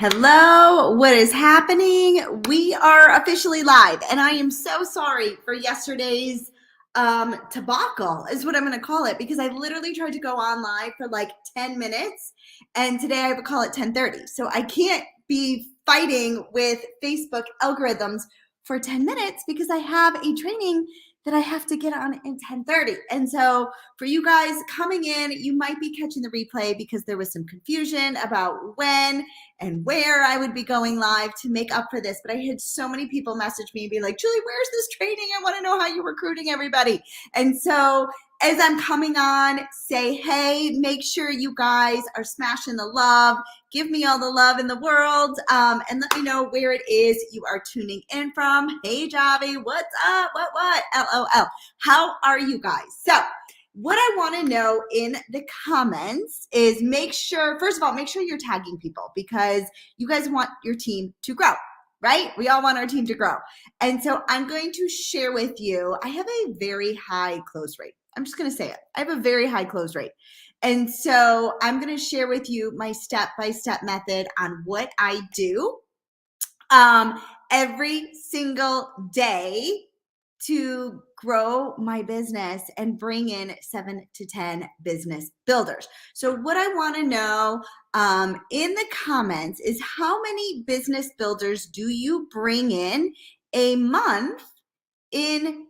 Hello, what is happening? We are officially live, and I am so sorry for yesterday's debacle, is what I'm going to call it, because I literally tried to go on live for like 10 minutes, and today I have a call at 10:30. So I can't be fighting with Facebook algorithms for 10 minutes because I have a training that I have to get on in 10:30. And so for you guys coming in, you might be catching the replay because there was some confusion about when and where I would be going live to make up for this. But I had so many people message me and be like, Julie, where's this training? I want to know how you're recruiting everybody. And so as I'm coming on, say, hey, make sure you guys are smashing the love. Give me all the love in the world, and let me know where it is you are tuning in from. Hey, Javi, what's up? What? LOL. How are you guys? So what I want to know in the comments is first of all, make sure you're tagging people because you guys want your team to grow, right? We all want our team to grow. And so I'm going to share with you, I have a very high close rate. I'm just going to say it. I have a very high close rate. And so I'm going to share with you my step-by-step method on what I do every single day to grow my business and bring in 7 to 10 business builders. So what I want to know in the comments is how many business builders do you bring in a month in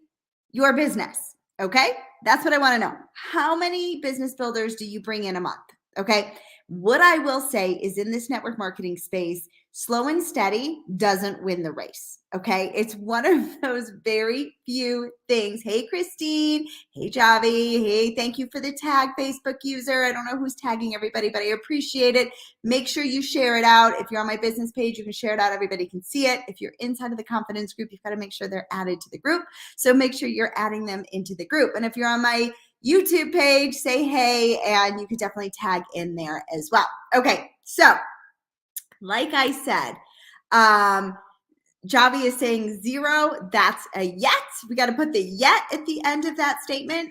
your business? Okay, that's what I want to know. How many business builders do you bring in a month? Okay, what I will say is in this network marketing space, slow and steady doesn't win the race. Okay, it's one of those very few things. Hey, Christine. Hey, Javi. Hey, thank you for the tag, Facebook user. I don't know who's tagging everybody, but I appreciate it. Make sure you share it out. If you're on my business page, you can share it out. Everybody can see it. If you're inside of the confidence group, you've got to make sure they're added to the group. So make sure you're adding them into the group. And if you're on my YouTube page, say hey, and you could definitely tag in there as well. Okay, so like I said, Javi is saying 0. That's a yet. We got to put the yet at the end of that statement.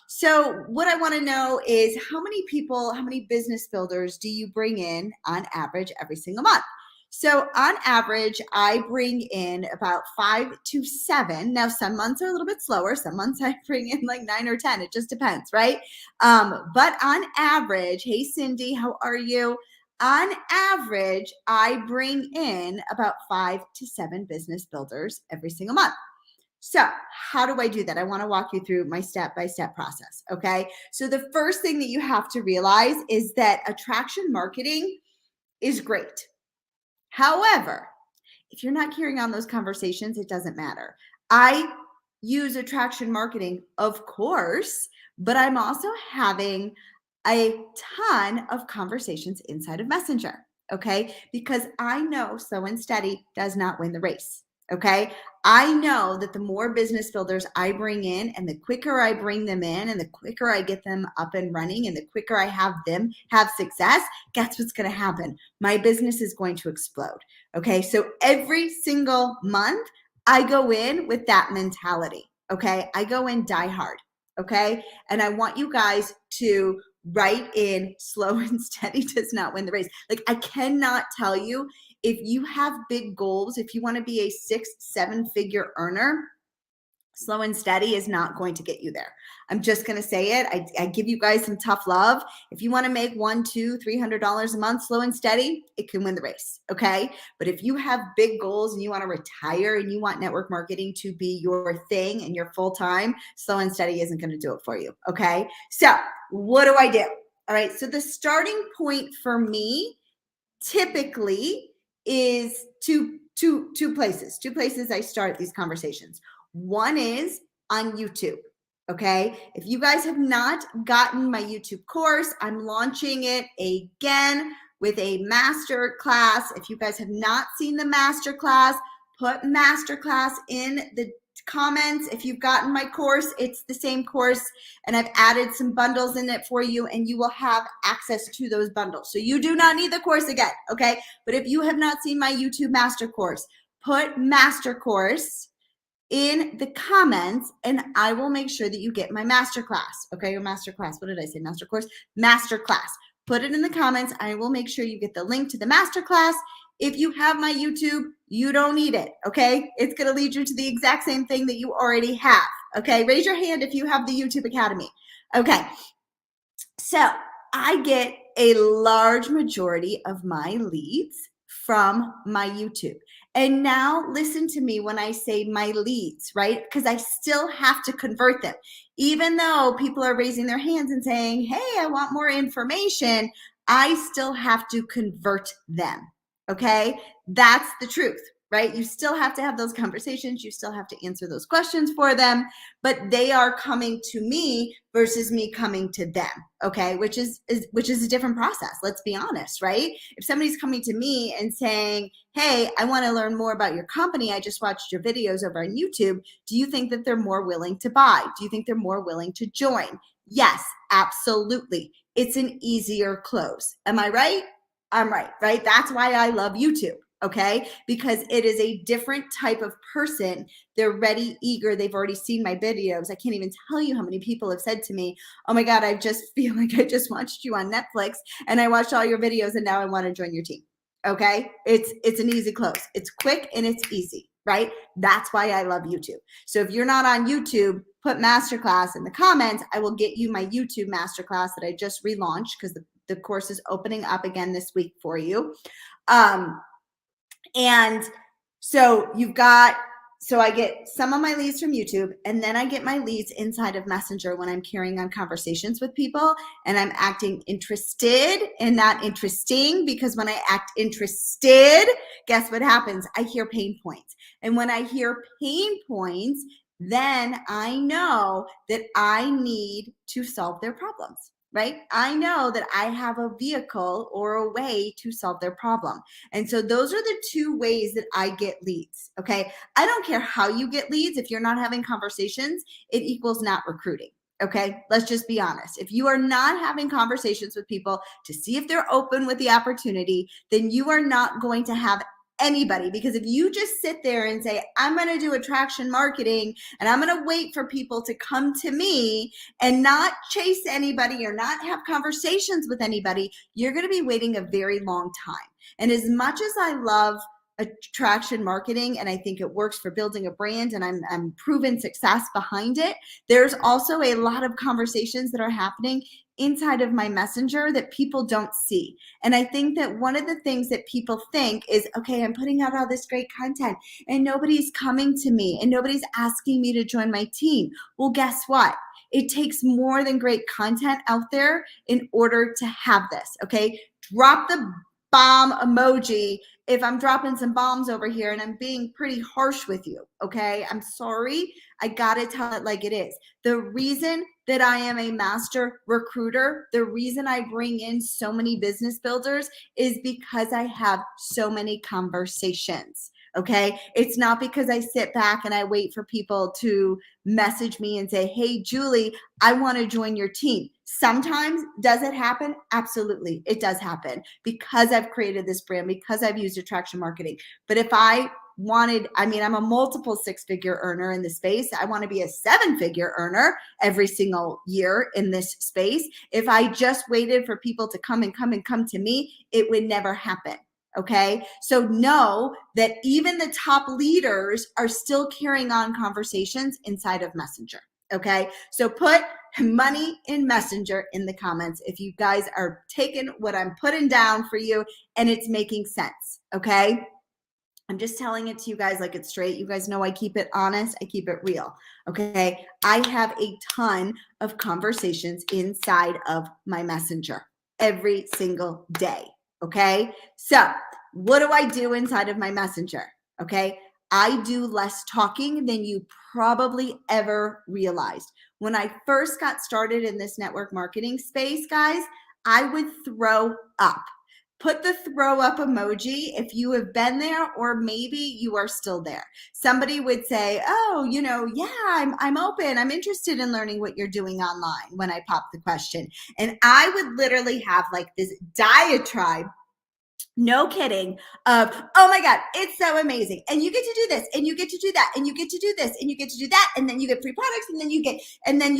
So what I want to know is how many business builders do you bring in on average every single month? So on average, I bring in about 5 to 7. Now, some months are a little bit slower. Some months I bring in like 9 or 10. It just depends, right? But on average, hey, Cindy, how are you? On average, I bring in about 5 to 7 business builders every single month. So how do I do that? I want to walk you through my step-by-step process, okay? So the first thing that you have to realize is that attraction marketing is great. However, if you're not carrying on those conversations, it doesn't matter. I use attraction marketing, of course, but I'm also having a ton of conversations inside of Messenger, okay? Because I know slow and steady does not win the race, okay? I know that the more business builders I bring in and the quicker I bring them in and the quicker I get them up and running and the quicker I have them have success, guess what's going to happen? My business is going to explode, okay? So every single month, I go in with that mentality, okay? I go in die hard, okay? And I want you guys to write in slow and steady does not win the race. Like I cannot tell you, if you have big goals, if you want to be a 6-7 figure earner, slow and steady is not going to get you there. I'm just going to say it. I give you guys some tough love. If you want to make $100, $200, $300 a month, slow and steady, it can win the race. Okay. But if you have big goals and you want to retire and you want network marketing to be your thing and your full time, slow and steady isn't going to do it for you. Okay. So what do I do? All right. So the starting point for me typically is two places I start these conversations. One is on YouTube. Okay. If you guys have not gotten my YouTube course, I'm launching it again with a master class. If you guys have not seen the master class, put master class in the comments. If you've gotten my course, it's the same course and I've added some bundles in it for you and you will have access to those bundles. So you do not need the course again. Okay. But if you have not seen my YouTube master course, put master course in the comments and I will make sure that you get my master class. Okay. Or master class. What did I say? Master course, master class. put it in the comments. I will make sure you get the link to the masterclass. If you have my YouTube, you don't need it, okay? It's gonna lead you to the exact same thing that you already have, okay? Raise your hand if you have the YouTube Academy. Okay, so I get a large majority of my leads from my YouTube. And now listen to me when I say my leads, right? Because I still have to convert them. Even though people are raising their hands and saying, hey, I want more information, I still have to convert them, okay? That's the truth, right? You still have to have those conversations. You still have to answer those questions for them, but they are coming to me versus me coming to them, okay? Which is a different process. Let's be honest, right? If somebody's coming to me and saying, hey, I want to learn more about your company. I just watched your videos over on YouTube. Do you think that they're more willing to buy? Do you think they're more willing to join? Yes, absolutely. It's an easier close. Am I right? I'm right, right? That's why I love YouTube. Okay, because it is a different type of person. They're ready, eager. They've already seen my videos. I can't even tell you how many people have said to me, oh my God, I just feel like I just watched you on Netflix and I watched all your videos and now I want to join your team. Okay, it's an easy close. It's quick and it's easy, right? That's why I love YouTube. So if you're not on YouTube, put masterclass in the comments. I will get you my YouTube masterclass that I just relaunched because the course is opening up again this week for you. And so I get some of my leads from YouTube, and then I get my leads inside of Messenger when I'm carrying on conversations with people and I'm acting interested and not interesting, because when I act interested, guess what happens? I hear pain points. And when I hear pain points, then I know that I need to solve their problems. Right? I know that I have a vehicle or a way to solve their problem. And so those are the two ways that I get leads. Okay. I don't care how you get leads. If you're not having conversations, it equals not recruiting. Okay. Let's just be honest. If you are not having conversations with people to see if they're open with the opportunity, then you are not going to have anybody. Because if you just sit there and say, I'm going to do attraction marketing and I'm going to wait for people to come to me and not chase anybody or not have conversations with anybody, you're going to be waiting a very long time. And as much as I love attraction marketing and I think it works for building a brand and I'm proven success behind it, there's also a lot of conversations that are happening inside of my messenger that people don't see. And I think that one of the things that people think is, okay, I'm putting out all this great content and nobody's coming to me and nobody's asking me to join my team. Well, guess what? It takes more than great content out there in order to have this, okay? Drop the bomb emoji if I'm dropping some bombs over here and I'm being pretty harsh with you, okay? I'm sorry. I gotta tell it like it is. The reason that I am a master recruiter, the reason I bring in so many business builders is because I have so many conversations. Okay. It's not because I sit back and I wait for people to message me and say, hey, Julie, I want to join your team. Sometimes does it happen? Absolutely. It does happen because I've created this brand, because I've used attraction marketing. But if I'm a multiple six-figure earner in the space. I want to be a seven-figure earner every single year in this space. If I just waited for people to come to me, it would never happen. Okay. So know that even the top leaders are still carrying on conversations inside of Messenger. Okay. So put money in Messenger in the comments if you guys are taking what I'm putting down for you and it's making sense. Okay. I'm just telling it to you guys like it's straight. You guys know I keep it honest. I keep it real. Okay. I have a ton of conversations inside of my Messenger every single day. Okay. So what do I do inside of my Messenger? Okay. I do less talking than you probably ever realized. When I first got started in this network marketing space, guys, I would throw up. Put the throw up emoji if you have been there or maybe you are still there. Somebody would say, oh, yeah, I'm open. I'm interested in learning what you're doing online when I pop the question. And I would literally have like this diatribe No kidding. Of, oh my God, it's so amazing. And you get to do this, and you get to do that, and you get to do this, and you get to do that, and then you get free products, and then you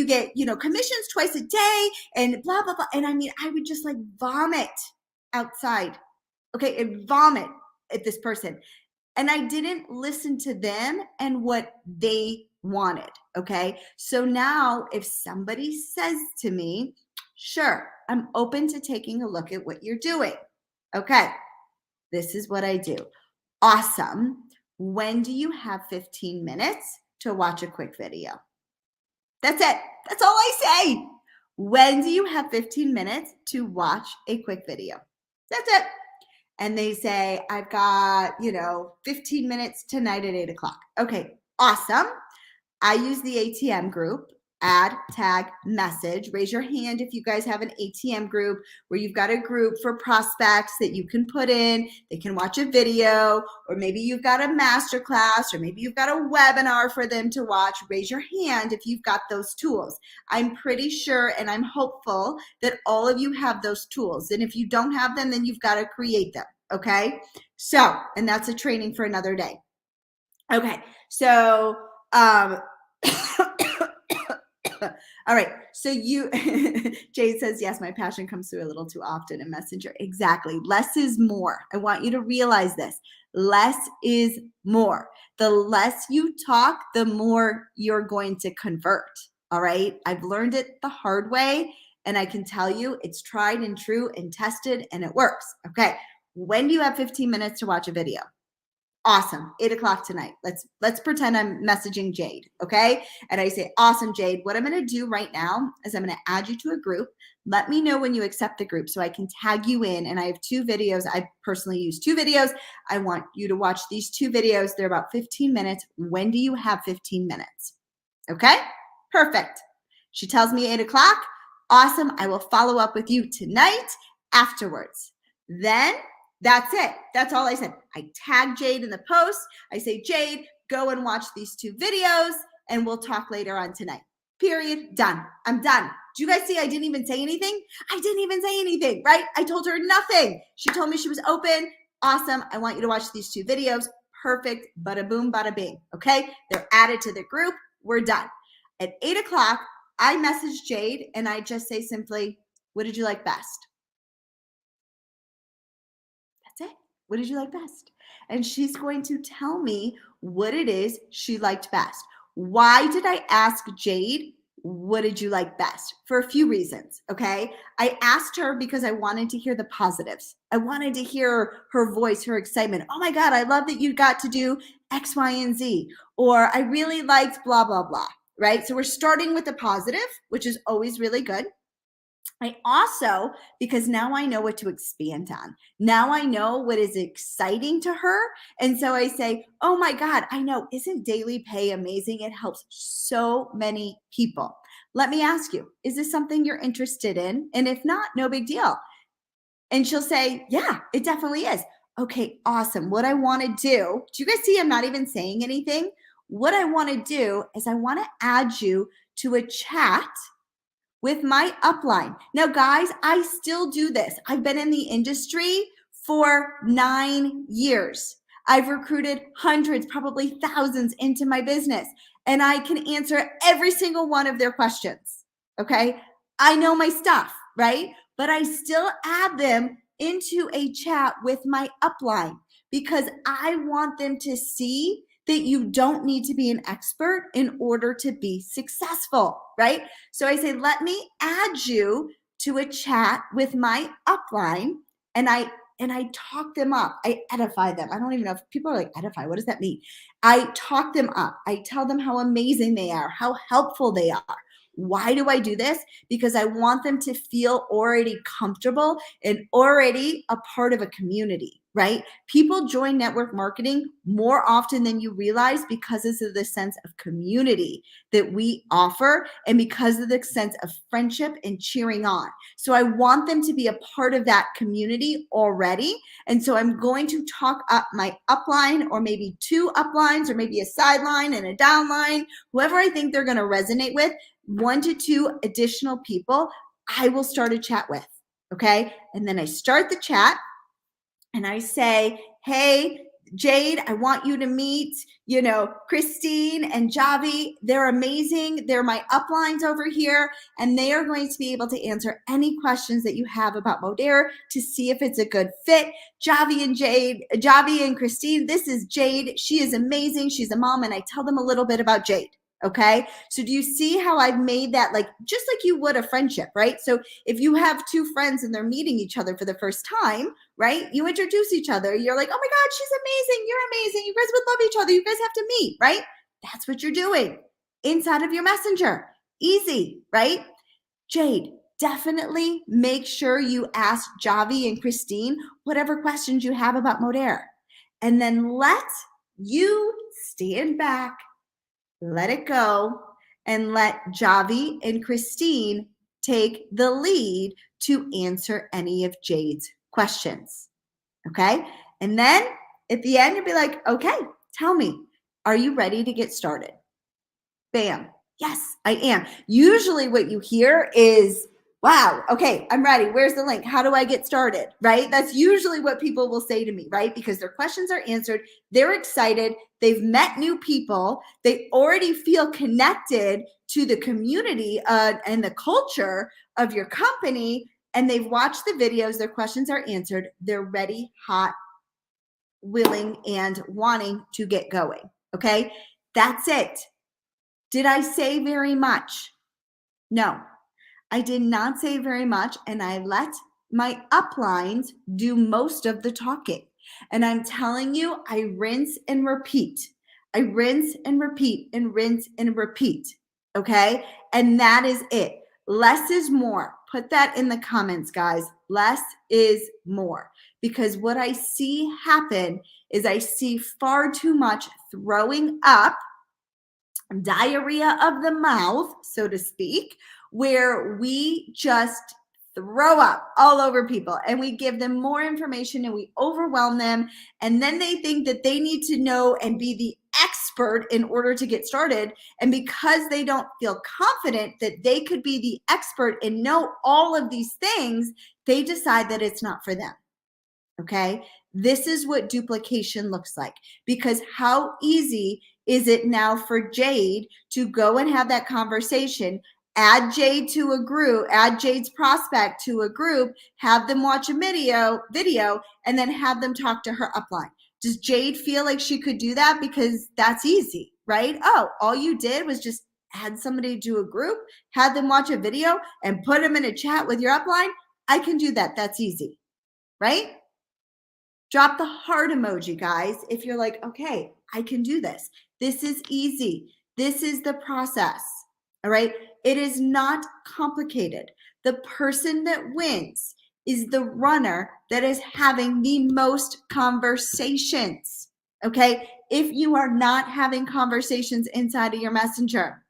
get, commissions twice a day, and blah, blah, blah. And I mean, I would just like vomit outside. Okay, and vomit at this person. And I didn't listen to them and what they wanted. Okay. So now if somebody says to me, sure, I'm open to taking a look at what you're doing. Okay. This is what I do. Awesome. When do you have 15 minutes to watch a quick video? That's it. That's all I say. When do you have 15 minutes to watch a quick video? That's it. And they say, I've got, 15 minutes tonight at 8:00. Okay, awesome. I use the ATM group, add, tag, message. Raise your hand if you guys have an ATM group where you've got a group for prospects that you can put in. They can watch a video, or maybe you've got a master class, or maybe you've got a webinar for them to watch. Raise your hand if you've got those tools. I'm pretty sure and I'm hopeful that all of you have those tools. And if you don't have them, then you've got to create them. Okay. So, and that's a training for another day. Okay. So, all right. So Jade says, yes, my passion comes through a little too often in Messenger. Exactly. Less is more. I want you to realize this. Less is more. The less you talk, the more you're going to convert. All right. I've learned it the hard way, and I can tell you it's tried and true and tested, and it works. Okay. When do you have 15 minutes to watch a video? Awesome. 8:00 tonight. Let's pretend I'm messaging Jade. Okay. And I say, awesome, Jade. What I'm going to do right now is I'm going to add you to a group. Let me know when you accept the group so I can tag you in. And I have 2 videos. I personally use 2 videos. I want you to watch these 2 videos. They're about 15 minutes. When do you have 15 minutes? Okay. Perfect. She tells me 8:00. Awesome. I will follow up with you tonight afterwards. Then that's it. That's all I said. I tag Jade in the post. I say, Jade, go and watch these 2 videos, and we'll talk later on tonight. Period. Done. I'm done. Do you guys see I didn't even say anything? I didn't even say anything, right? I told her nothing. She told me she was open. Awesome. I want you to watch these 2 videos. Perfect. Bada boom, bada bing. Okay. They're added to the group. We're done. At 8:00, I message Jade and I just say simply, what did you like best? That's it. What did you like best? And she's going to tell me what it is she liked best. Why did I ask Jade, what did you like best? For a few reasons, okay? I asked her because I wanted to hear the positives. I wanted to hear her voice, her excitement. Oh my God, I love that you got to do X, Y, and Z. Or I really liked blah, blah, blah, right? So we're starting with the positive, which is always really good. I also, because now I know what to expand on. Now I know what is exciting to her. And so I say, oh my God, I know, isn't daily pay amazing? It helps so many people. Let me ask you, is this something you're interested in? And if not, no big deal. And she'll say, yeah, it definitely is. Okay, awesome. What I want to do you guys see I'm not even saying anything? What I want to do is I want to add you to a chat with my upline. Now, guys, I still do this. I've been in the industry for 9 years. I've recruited hundreds, probably thousands into my business, and I can answer every single one of their questions. Okay. I know my stuff, right? But I still add them into a chat with my upline because I want them to see that you don't need to be an expert in order to be successful, right? So I say, let me add you to a chat with my upline, and I talk them up. I edify them. I don't even know if people are like, edify, what does that mean? I talk them up. I tell them how amazing they are, how helpful they are. Why do I do this? Because I want them to feel already comfortable and already a part of a community, right? People join network marketing more often than you realize because of the sense of community that we offer and because of the sense of friendship and cheering on. So I want them to be a part of that community already. And so I'm going to talk up my upline, or maybe 2 uplines, or maybe a sideline and a downline, whoever I think they're going to resonate with. 1 to 2 additional people I will start a chat with. Okay. And then I start the chat. and I say, hey, Jade, I want you to meet, Christine and Javi. They're amazing. They're my uplines over here, and they are going to be able to answer any questions that you have about Modere to see if it's a good fit. Javi and Christine, this is Jade. She is amazing. She's a mom, and I tell them a little bit about Jade. Okay. So do you see how I've made that just like you would a friendship, right? So if you have two friends and they're meeting each other for the first time, right? You introduce each other. You're like, oh my God, she's amazing. You're amazing. You guys would love each other. You guys have to meet, right? That's what you're doing inside of your messenger. Easy, right? Jade, definitely make sure you ask Javi and Christine whatever questions you have about Modere. And then let you stand back, let it go, and let Javi and Christine take the lead to answer any of Jade's questions. Okay. And then at the end, you'll be like, okay, tell me, are you ready to get started? Bam. Yes, I am. Usually what you hear is, wow, okay, I'm ready. Where's the link? How do I get started? Right? That's usually what people will say to me, right? Because their questions are answered. They're excited. They've met new people. They already feel connected to the community and the culture of your company. And they've watched the videos. Their questions are answered. They're ready, hot, willing, and wanting to get going. Okay? That's it. Did I say very much? No, I did not say very much, and I let my uplines do most of the talking. And I'm telling you, I rinse and repeat. I rinse and repeat and rinse and repeat. Okay? And that is it. Less is more. Put that in the comments, guys. Less is more. Because what I see happen is I see far too much throwing up, diarrhea of the mouth, so to speak, where we just throw up all over people and we give them more information and we overwhelm them. And then they think that they need to know and be the expert in order to get started. And because they don't feel confident that they could be the expert and know all of these things, they decide that it's not for them. Okay. This is what duplication looks like, because how easy is it now for Jade to go and have that conversation, add Jade to a group, add Jade's prospect to a group, have them watch a video, and then have them talk to her upline. Does Jade feel like she could do that? Because that's easy, right? Oh, all you did was just add somebody to a group, had them watch a video, and put them in a chat with your upline. I can do that. That's easy, right? Drop the heart emoji, guys, if you're like, okay, I can do this. This is easy. This is the process. All right. It is not complicated. The person that wins is the runner that is having the most conversations. Okay. If you are not having conversations inside of your messenger,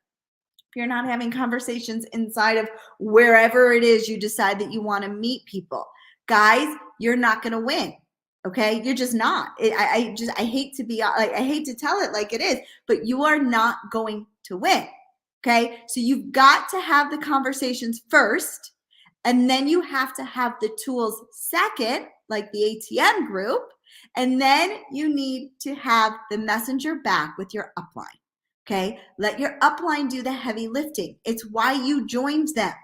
if you're not having conversations inside of wherever it is you decide that you want to meet people, guys, you're not going to win. Okay, you're just not. I hate to be like, I hate to tell it like it is, but you are not going to win. Okay, so you've got to have the conversations first, and then you have to have the tools second, like the ATM group, and then you need to have the messenger back with your upline. Okay, let your upline do the heavy lifting. It's why you joined them.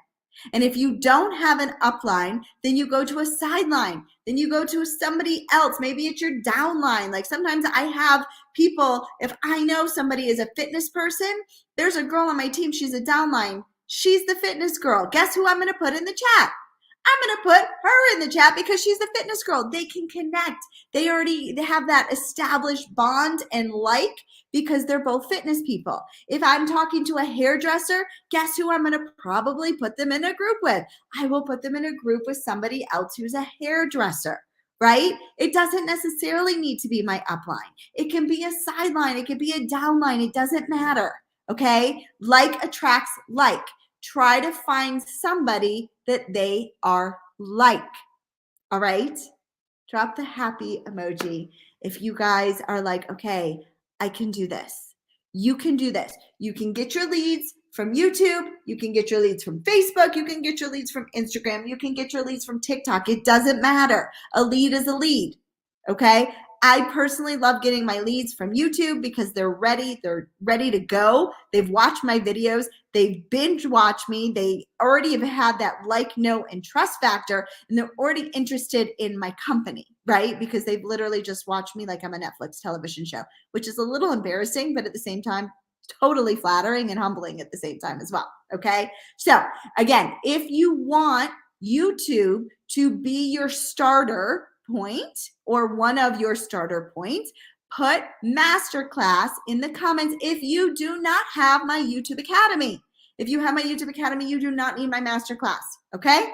And if you don't have an upline, then you go to a sideline. Then you go to somebody else. Maybe it's your downline. Like sometimes I have people, if I know somebody is a fitness person, there's a girl on my team, she's a downline. She's the fitness girl. Guess who I'm going to put in the chat? I'm going to put her in the chat because she's the fitness girl. They can connect. They have that established bond and because they're both fitness people. If I'm talking to a hairdresser, guess who I'm going to probably put them in a group with? I will put them in a group with somebody else who's a hairdresser, right? It doesn't necessarily need to be my upline. It can be a sideline. It can be a downline. It doesn't matter, okay? Like attracts like. Try to find somebody that they are like, all right? Drop the happy emoji if you guys are like, okay, I can do this. You can do this. You can get your leads from YouTube, you can get your leads from Facebook, you can get your leads from Instagram, you can get your leads from TikTok. It doesn't matter. A lead is a lead, okay? I personally love getting my leads from YouTube because they're ready to go. They've watched my videos, they've binge watched me, they already have had that like, know, and trust factor, and they're already interested in my company, right? Because they've literally just watched me like I'm a Netflix television show, which is a little embarrassing, but at the same time, totally flattering and humbling at the same time as well, okay? So again, if you want YouTube to be your starter point or one of your starter points, put masterclass in the comments if you do not have my YouTube Academy. If you have my YouTube Academy, you do not need my masterclass, okay?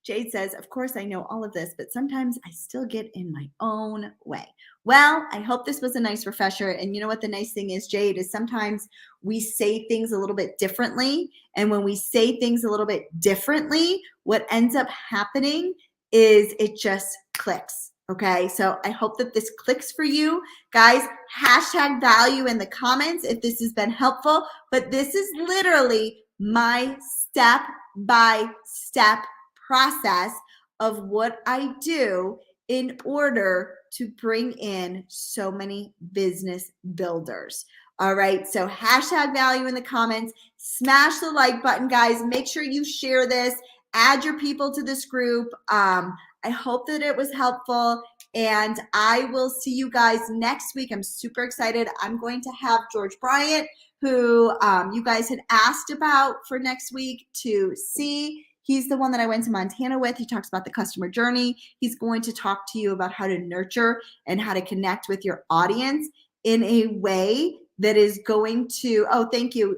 Jade says, of course I know all of this, but sometimes I still get in my own way. Well, I hope this was a nice refresher. And you know what the nice thing is, Jade, is sometimes we say things a little bit differently. And when we say things a little bit differently, what ends up happening is it just clicks. Okay, so I hope that this clicks for you. Guys, hashtag value in the comments if this has been helpful. But this is literally my step-by-step process of what I do in order to bring in so many business builders. All right, so hashtag value in the comments, smash the like button, guys. Make sure you share this, add your people to this group. I hope that it was helpful, and I will see you guys next week. I'm super excited. I'm going to have George Bryant, who you guys had asked about for next week to see. He's the one that I went to Montana with. He talks about the customer journey. He's going to talk to you about how to nurture and how to connect with your audience in a way that is going to, oh, thank you,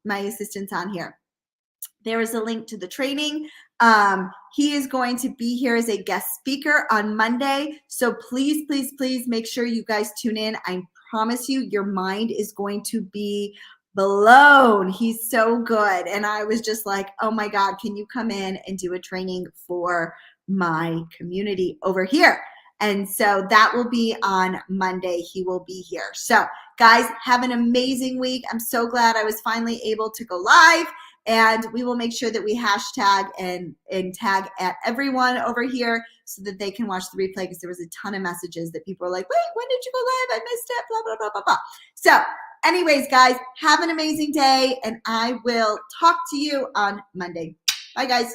my assistant's on here. There is a link to the training. He is going to be here as a guest speaker on Monday. So please, please, please make sure you guys tune in. I promise you, your mind is going to be blown. He's so good. And I was just like, oh my God, can you come in and do a training for my community over here? And so that will be on Monday. He will be here. So guys, have an amazing week. I'm so glad I was finally able to go live. And we will make sure that we hashtag and tag at everyone over here so that they can watch the replay, because there was a ton of messages that people were like, wait, when did you go live? I missed it, blah, blah, blah, blah, blah. So anyways, guys, have an amazing day, and I will talk to you on Monday. Bye, guys.